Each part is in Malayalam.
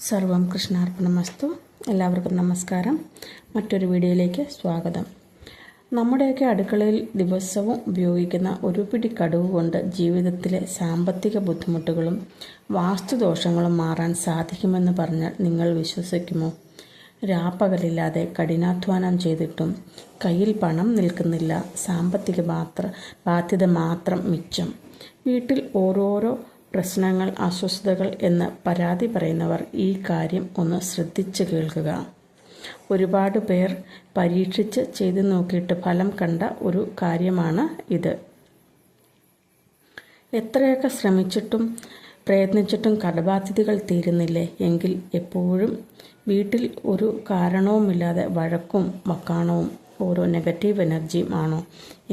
സർവം കൃഷ്ണാർപ്പണമസ്തു. എല്ലാവർക്കും നമസ്കാരം. മറ്റൊരു വീഡിയോയിലേക്ക് സ്വാഗതം. നമ്മുടെയൊക്കെ അടുക്കളയിൽ ദിവസവും ഉപയോഗിക്കുന്ന ഒരു പിടി കടുക് കൊണ്ട് ജീവിതത്തിലെ സാമ്പത്തിക ബുദ്ധിമുട്ടുകളും വാസ്തുദോഷങ്ങളും മാറാൻ സാധിക്കുമെന്ന് പറഞ്ഞാൽ നിങ്ങൾ വിശ്വസിക്കുമോ? രാപ്പകലില്ലാതെ കഠിനാധ്വാനം ചെയ്തിട്ടും കയ്യിൽ പണം നിൽക്കുന്നില്ല, സാമ്പത്തിക ബാധ്യത മാത്രം മിച്ചം. വീട്ടിൽ ഓരോരോ പ്രശ്നങ്ങൾ, അസ്വസ്ഥതകൾ എന്ന് പരാതി പറയുന്നവർ ഈ കാര്യം ഒന്ന് ശ്രദ്ധിച്ച് കേൾക്കുക. ഒരുപാട് പേർ പരീക്ഷിച്ച് ചെയ്തു നോക്കിയിട്ട് ഫലം കണ്ട ഒരു കാര്യമാണ് ഇത്. എത്രയൊക്കെ ശ്രമിച്ചിട്ടും പ്രയത്നിച്ചിട്ടും കടബാധ്യതകൾ തീരുന്നില്ലേ എങ്കിൽ എപ്പോഴും വീട്ടിൽ ഒരു കാരണവുമില്ലാതെ വഴക്കും വക്കാണവും ഓരോ നെഗറ്റീവ് എനർജിയും ആണോ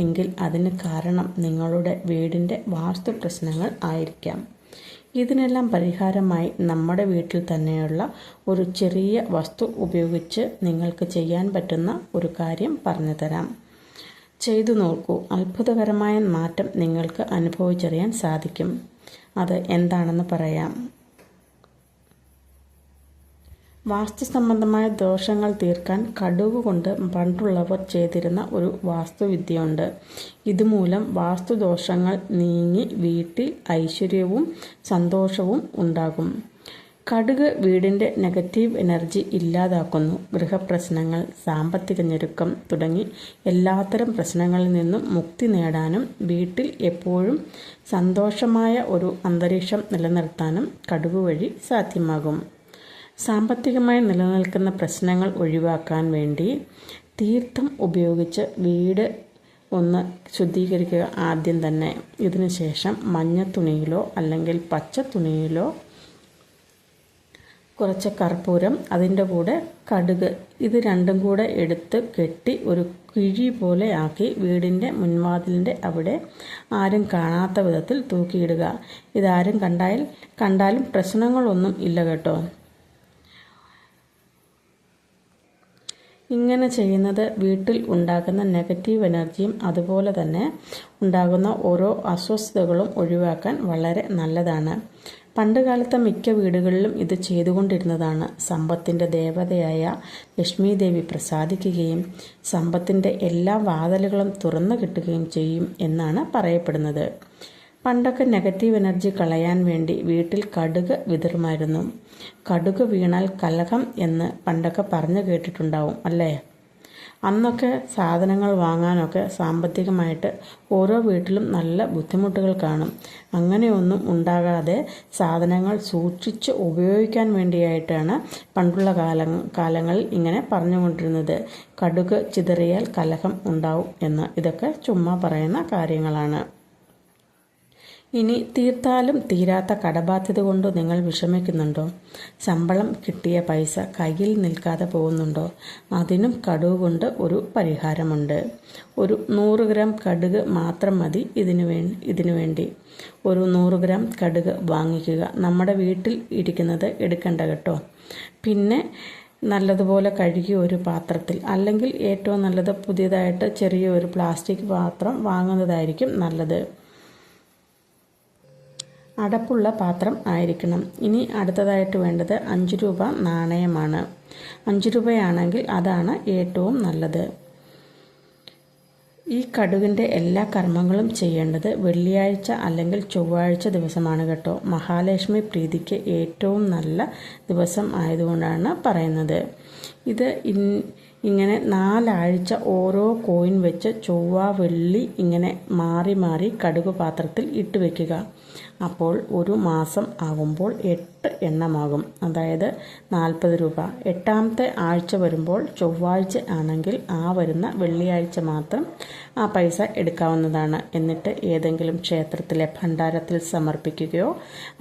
എങ്കിൽ അതിന് കാരണം നിങ്ങളുടെ വീടിൻ്റെ വാസ്തു പ്രശ്നങ്ങൾ ആയിരിക്കാം. ഇതിനെല്ലാം പരിഹാരമായി നമ്മുടെ വീട്ടിൽ തന്നെയുള്ള ഒരു ചെറിയ വസ്തു ഉപയോഗിച്ച് നിങ്ങൾക്ക് ചെയ്യാൻ പറ്റുന്ന ഒരു കാര്യം പറഞ്ഞു തരാം. ചെയ്തു നോക്കൂ. അത്ഭുതകരമായ മാറ്റം നിങ്ങൾക്ക് അനുഭവിച്ചറിയാൻ സാധിക്കും. അത് എന്താണെന്ന് പറയാം. വാസ്തു സംബന്ധമായ ദോഷങ്ങൾ തീർക്കാൻ കടുക് കൊണ്ട് പണ്ടുള്ളവർ ചെയ്തിരുന്ന ഒരു വാസ്തുവിദ്യയുണ്ട്. ഇതുമൂലം വാസ്തുദോഷങ്ങൾ നീങ്ങി വീട്ടിൽ ഐശ്വര്യവും സന്തോഷവും ഉണ്ടാകും. കടുക് വീടിൻ്റെ നെഗറ്റീവ് എനർജി ഇല്ലാതാക്കുന്നു. ഗൃഹപ്രശ്നങ്ങൾ, സാമ്പത്തിക ഞെരുക്കം തുടങ്ങി എല്ലാത്തരം പ്രശ്നങ്ങളിൽ നിന്നും മുക്തി നേടാനും വീട്ടിൽ എപ്പോഴും സന്തോഷമായ ഒരു അന്തരീക്ഷം നിലനിർത്താനും കടുക് വഴി സാധ്യമാകും. സാമ്പത്തികമായി നിലനിൽക്കുന്ന പ്രശ്നങ്ങൾ ഒഴിവാക്കാൻ വേണ്ടി തീർത്ഥം ഉപയോഗിച്ച് വീട് ഒന്ന് ശുദ്ധീകരിക്കുക ആദ്യം തന്നെ. ഇതിനുശേഷം മഞ്ഞ തുണിയിലോ അല്ലെങ്കിൽ പച്ച തുണിയിലോ കുറച്ച് കർപ്പൂരം, അതിൻ്റെ കൂടെ കടുക്, ഇത് രണ്ടും കൂടെ എടുത്ത് കെട്ടി ഒരു കിഴി പോലെ ആക്കി വീടിൻ്റെ മുൻവാതിലിൻ്റെ അവിടെ ആരും കാണാത്ത വിധത്തിൽ തൂക്കിയിടുക. ഇതാരും കണ്ടാലും പ്രശ്നങ്ങളൊന്നും ഇല്ല കേട്ടോ. ഇങ്ങനെ ചെയ്യുന്നത് വീട്ടിൽ ഉണ്ടാകുന്ന നെഗറ്റീവ് എനർജിയും അതുപോലെ തന്നെ ഉണ്ടാകുന്ന ഓരോ അസ്വസ്ഥതകളും ഒഴിവാക്കാൻ വളരെ നല്ലതാണ്. പണ്ടുകാലത്തെ മിക്ക വീടുകളിലും ഇത് ചെയ്തുകൊണ്ടിരുന്നതാണ്. സമ്പത്തിൻ്റെ ദേവതയായ ലക്ഷ്മി ദേവി പ്രസാദിക്കുകയും സമ്പത്തിൻ്റെ എല്ലാ വാതിലുകളും തുറന്നു കിട്ടുകയും ചെയ്യും എന്നാണ് പറയപ്പെടുന്നത്. പണ്ടൊക്കെ നെഗറ്റീവ് എനർജി കളയാൻ വേണ്ടി വീട്ടിൽ കടുക് വിതറുമായിരുന്നു. കടുക് വീണാൽ കലഹം എന്ന് പണ്ടൊക്കെ പറഞ്ഞു കേട്ടിട്ടുണ്ടാവും അല്ലേ? അന്നൊക്കെ സാധനങ്ങൾ വാങ്ങാനൊക്കെ സാമ്പത്തികമായിട്ട് ഓരോ വീട്ടിലും നല്ല ബുദ്ധിമുട്ടുകൾ കാണും. അങ്ങനെയൊന്നും ഉണ്ടാകാതെ സാധനങ്ങൾ സൂക്ഷിച്ച് ഉപയോഗിക്കാൻ വേണ്ടിയായിട്ടാണ് പണ്ടുള്ള കാലങ്ങളിൽ ഇങ്ങനെ പറഞ്ഞുകൊണ്ടിരുന്നത്. കടുക് ചിതറിയാൽ കലഹം ഉണ്ടാവും എന്ന്. ഇതൊക്കെ ചുമ്മാ പറയുന്ന കാര്യങ്ങളാണ്. ഇനി തീർത്താലും തീരാത്ത കടബാധ്യത കൊണ്ട് നിങ്ങൾ വിഷമിക്കുന്നുണ്ടോ? ശമ്പളം കിട്ടിയ പൈസ കയ്യിൽ നിൽക്കാതെ പോകുന്നുണ്ടോ? അതിനും കടുക് കൊണ്ട് ഒരു പരിഹാരമുണ്ട്. ഒരു 100 ഗ്രാം കടുക് മാത്രം മതി ഇതിനു വേണ്ടി. ഒരു 100 ഗ്രാം കടുക് വാങ്ങിക്കുക. നമ്മുടെ വീട്ടിൽ ഇരിക്കുന്നത് എടുക്കണ്ട കേട്ടോ. പിന്നെ നല്ലതുപോലെ കഴുകി ഒരു പാത്രത്തിൽ, അല്ലെങ്കിൽ ഏറ്റവും നല്ലത് പുതിയതായിട്ട് ചെറിയ ഒരു പ്ലാസ്റ്റിക് പാത്രം വാങ്ങുന്നതായിരിക്കും നല്ലത്. അടപ്പുള്ള പാത്രം ആയിരിക്കണം. ഇനി അടുത്തതായിട്ട് വേണ്ടത് 5 രൂപ നാണയമാണ്. 5 രൂപയാണെങ്കിൽ അതാണ് ഏറ്റവും നല്ലത്. ഈ കടുകിൻ്റെ എല്ലാ കർമ്മങ്ങളും ചെയ്യേണ്ടത് വെള്ളിയാഴ്ച അല്ലെങ്കിൽ ചൊവ്വാഴ്ച ദിവസമാണ് കേട്ടോ. മഹാലക്ഷ്മി പ്രീതിക്ക് ഏറ്റവും നല്ല ദിവസം ആയതുകൊണ്ടാണ് പറയുന്നത്. ഇത് ഇങ്ങനെ 4 ആഴ്ച ഓരോ കോയിൻ വെച്ച് ചൊവ്വ വെള്ളി ഇങ്ങനെ മാറി മാറി കടുക് പാത്രത്തിൽ ഇട്ട് വയ്ക്കുക. അപ്പോൾ ഒരു മാസം ആകുമ്പോൾ 8 എണ്ണമാകും. അതായത് 40 രൂപ. 8ാമത്തെ ആഴ്ച വരുമ്പോൾ ചൊവ്വാഴ്ച ആണെങ്കിൽ ആ വരുന്ന വെള്ളിയാഴ്ച മാത്രം ആ പൈസ എടുക്കാവുന്നതാണ്. എന്നിട്ട് ഏതെങ്കിലും ക്ഷേത്രത്തിലെ ഭണ്ഡാരത്തിൽ സമർപ്പിക്കുകയോ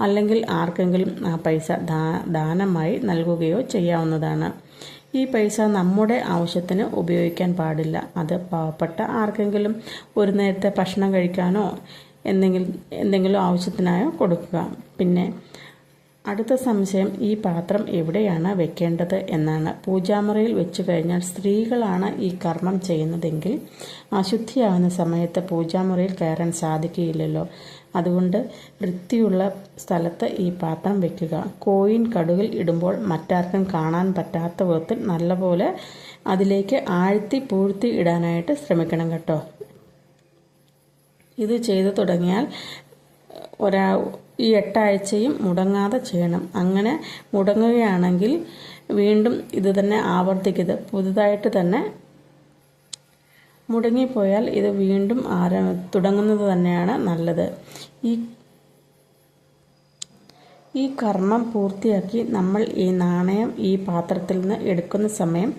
അല്ലെങ്കിൽ ആർക്കെങ്കിലും ആ പൈസ ദാനമായി നൽകുകയോ ചെയ്യാവുന്നതാണ്. ഈ പൈസ നമ്മുടെ ആവശ്യത്തിന് ഉപയോഗിക്കാൻ പാടില്ല. അത് പാവപ്പെട്ട ആർക്കെങ്കിലും ഒരു നേരത്തെ ഭക്ഷണം കഴിക്കാനോ എന്തെങ്കിലും ആവശ്യത്തിനായോ കൊടുക്കുക. പിന്നെ അടുത്ത സംശയം, ഈ പാത്രം എവിടെയാണ് വെക്കേണ്ടത് എന്നാണ്. പൂജാമുറിയിൽ വെച്ചു കഴിഞ്ഞാൽ സ്ത്രീകളാണ് ഈ കർമ്മം ചെയ്യുന്നതെങ്കിൽ അശുദ്ധിയാകുന്ന സമയത്ത് പൂജാമുറിയിൽ കയറാൻ സാധിക്കുകയില്ലല്ലോ. അതുകൊണ്ട് വൃത്തിയുള്ള സ്ഥലത്ത് ഈ പാത്രം വെക്കുക. കോയിൻ കടുകിൽ ഇടുമ്പോൾ മറ്റാർക്കും കാണാൻ പറ്റാത്ത വിധത്തിൽ നല്ലപോലെ അതിലേക്ക് ആഴ്ത്തി പൂഴ്ത്തി ഇടാനായിട്ട് ശ്രമിക്കണം കേട്ടോ. ഇത് ചെയ്തു തുടങ്ങിയാൽ ഈ 8 ആഴ്ചയും മുടങ്ങാതെ ചെയ്യണം. അങ്ങനെ മുടങ്ങുകയാണെങ്കിൽ വീണ്ടും ഇത് തന്നെ ആവർത്തിക്കരുത്. പുതുതായിട്ട് തന്നെ മുടങ്ങിപ്പോയാൽ ഇത് വീണ്ടും തുടങ്ങുന്നത് തന്നെയാണ് നല്ലത്. ഈ കർമ്മം പൂർത്തിയാക്കി നമ്മൾ ഈ നാണയം ഈ പാത്രത്തിൽ നിന്ന് എടുക്കുന്ന സമയം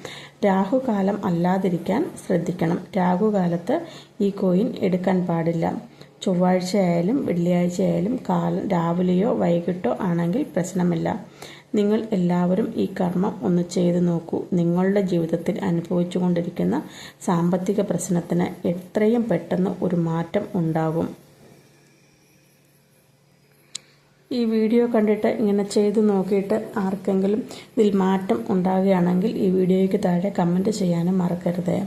രാഹുകാലം അല്ലാതിരിക്കാൻ ശ്രദ്ധിക്കണം. രാഹുകാലത്ത് ഈ കോയിൻ എടുക്കാൻ പാടില്ല. ചൊവ്വാഴ്ച ആയാലും വെള്ളിയാഴ്ച ആയാലും രാവിലെയോ വൈകിട്ടോ ആണെങ്കിൽ പ്രശ്നമില്ല. നിങ്ങൾ എല്ലാവരും ഈ കർമ്മം ഒന്ന് ചെയ്തു നോക്കൂ. നിങ്ങളുടെ ജീവിതത്തിൽ അനുഭവിച്ചു കൊണ്ടിരിക്കുന്ന സാമ്പത്തിക പ്രശ്നത്തിന് എത്രയും പെട്ടെന്ന് ഒരു മാറ്റം ഉണ്ടാകും. ഈ വീഡിയോ കണ്ടിട്ട് ഇങ്ങനെ ചെയ്തു നോക്കിയിട്ട് ആർക്കെങ്കിലും ഇതിൽ മാറ്റം ഉണ്ടാകുകയാണെങ്കിൽ ഈ വീഡിയോയ്ക്ക് താഴെ കമൻറ്റ് ചെയ്യാനും മറക്കരുത്.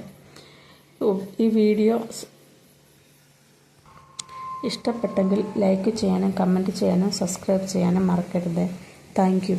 ഈ വീഡിയോ ഇഷ്ടപ്പെട്ടെങ്കിൽ ലൈക്ക് ചെയ്യാനും കമൻറ്റ് ചെയ്യാനും സബ്സ്ക്രൈബ് ചെയ്യാനും മറക്കരുത്. Thank you.